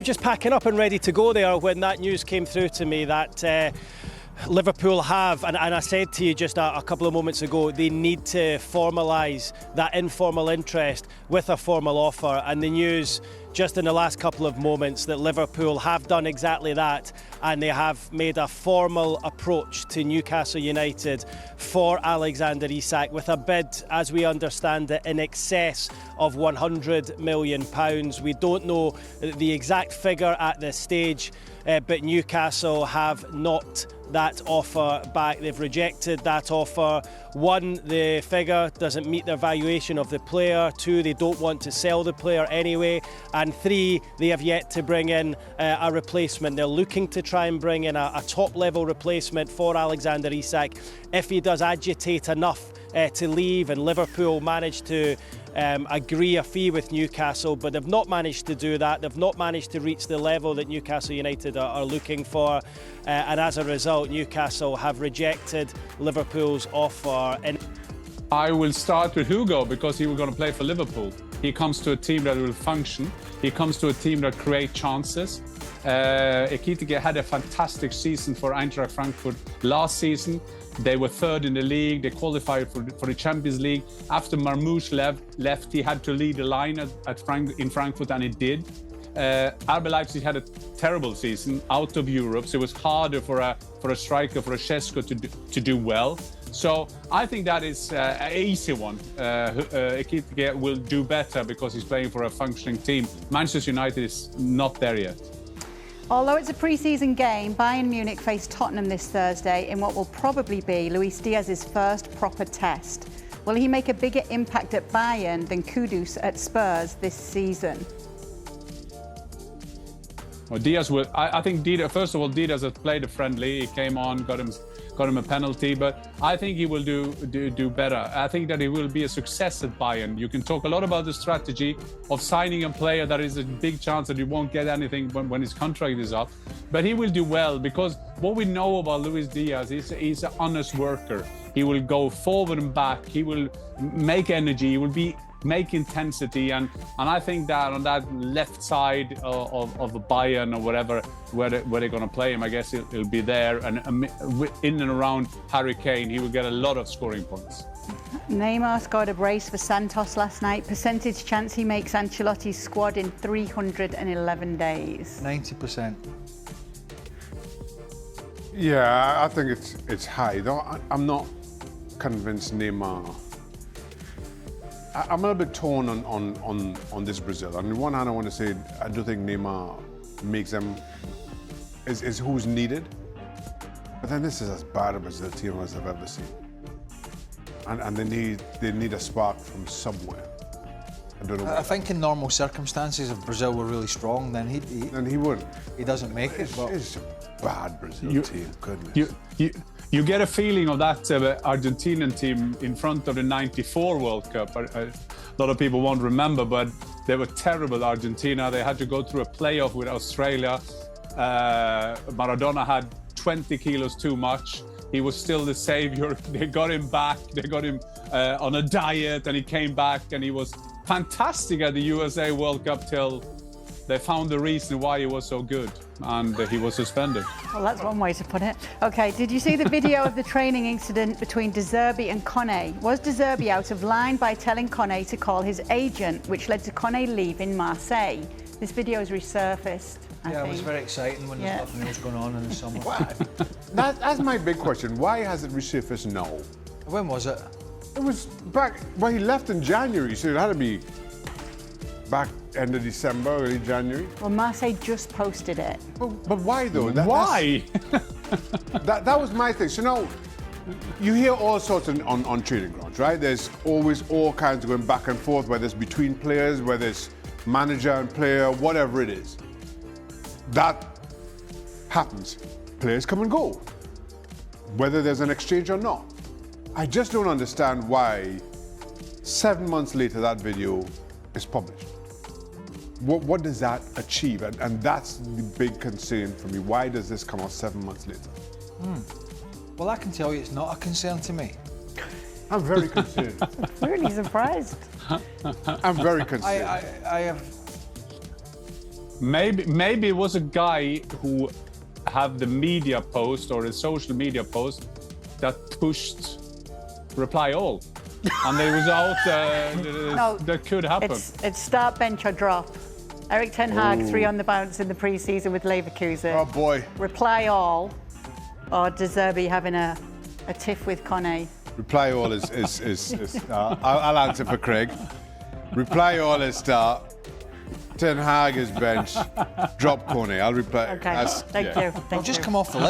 Just packing up and ready to go there when that news came through to me that Liverpool have, and I said to you just a couple of moments ago, they need to formalise that informal interest with a formal offer, and the news just in the last couple of moments that Liverpool have done exactly that, and they have made a formal approach to Newcastle United for Alexander Isak with a bid, as we understand it, in excess of £100 million. We don't know the exact figure at this stage, but Newcastle have not that offer back. They've rejected that offer. One, the figure doesn't meet their valuation of the player. Two, they don't want to sell the player anyway. And three, they have yet to bring in a replacement. They're looking to try and bring in a top-level replacement for Alexander Isak if he does agitate enough to leave, and Liverpool manage to agree a fee with Newcastle, but they've not managed to do that. They've not managed to reach the level that Newcastle United are looking for, and as a result, Newcastle have rejected Liverpool's offer. I will start with Hugo because he was going to play for Liverpool. He comes to a team that will function. He comes to a team that creates chances. Ekitike had a fantastic season for Eintracht Frankfurt last season. They were third in the league. They qualified for the Champions League. After Marmoush left, he had to lead the line in Frankfurt, and he did. RB Leipzig had a terrible season out of Europe, so it was harder for a striker, for a Šeško to do well. So I think that is an easy one. Ekitike will do better because he's playing for a functioning team. Manchester United is not there yet. Although it's a pre-season game, Bayern Munich face Tottenham this Thursday in what will probably be Luis Diaz's first proper test. Will he make a bigger impact at Bayern than Kudus at Spurs this season? Well, Diaz will. I think Diaz. First of all, Diaz has played a friendly. He came on, got him a penalty, but I think he will do better. I think that he will be a success at Bayern. You can talk a lot about the strategy of signing a player that is a big chance that he won't get anything when his contract is up, but he will do well because what we know about Luis Diaz is he's an honest worker. He will go forward and back. He will make energy. He will make intensity, and I think that on that left side of the Bayern or whatever where they're going to play him, I guess he'll be there, and in and around Harry Kane, he will get a lot of scoring points. Neymar scored a brace for Santos last night. Percentage chance he makes Ancelotti's squad in 311 days. 90%. Yeah, I think it's high. Though I'm not convinced Neymar. I'm a little bit torn on this Brazil. On the one hand, I want to say I do think Neymar makes them is who's needed, but then this is as bad a Brazil team as I've ever seen, and they need a spark from somewhere. I don't know. I think in normal circumstances, if Brazil were really strong, then he wouldn't. He doesn't make it. But it's a bad Brazil team. Goodness. You get a feeling of that Argentinian team in front of the '94 World Cup. A lot of people won't remember, but they were terrible, Argentina. They had to go through a playoff with Australia. Maradona had 20 kilos too much. He was still the savior. They got him back. They got him on a diet, and he came back, and he was fantastic at the USA World Cup till they found the reason why he was so good, and he was suspended. Well, that's one way to put it. OK, did you see the video of the training incident between De Zerbi and Kone? Was De Zerbi out of line by telling Kone to call his agent, which led to Kone leaving Marseille? This video has resurfaced, I think. it was very exciting when there's nothing else going on in the summer. That's my big question. Why has it resurfaced now? When was it? It was back, well, he left in January, so it had to be back end of December, early January. Well, Marseille just posted it. But why though? Why? That was my thing. So now, you hear all sorts on training grounds, right? There's always all kinds of going back and forth, whether it's between players, whether it's manager and player, whatever it is. That happens. Players come and go, whether there's an exchange or not. I just don't understand why 7 months later that video is published. What does that achieve? And that's the big concern for me. Why does this come out 7 months later? Well, I can tell you it's not a concern to me. I'm very concerned. Really surprised. I'm very concerned. I have Maybe it was a guy who have the media post or the social media post that pushed reply all, and they was out. No, that could happen. It's start, bench or drop. Eric Ten Hag, 3 on the bounce in the pre-season with Leverkusen. Oh boy. Reply all, or De Zerbi having a tiff with Kone. Reply all is I'll answer for Craig. Reply all is start. Ten Hag is bench. Drop Kone. I'll reply. Okay, thank you. Thank I've just you. come off the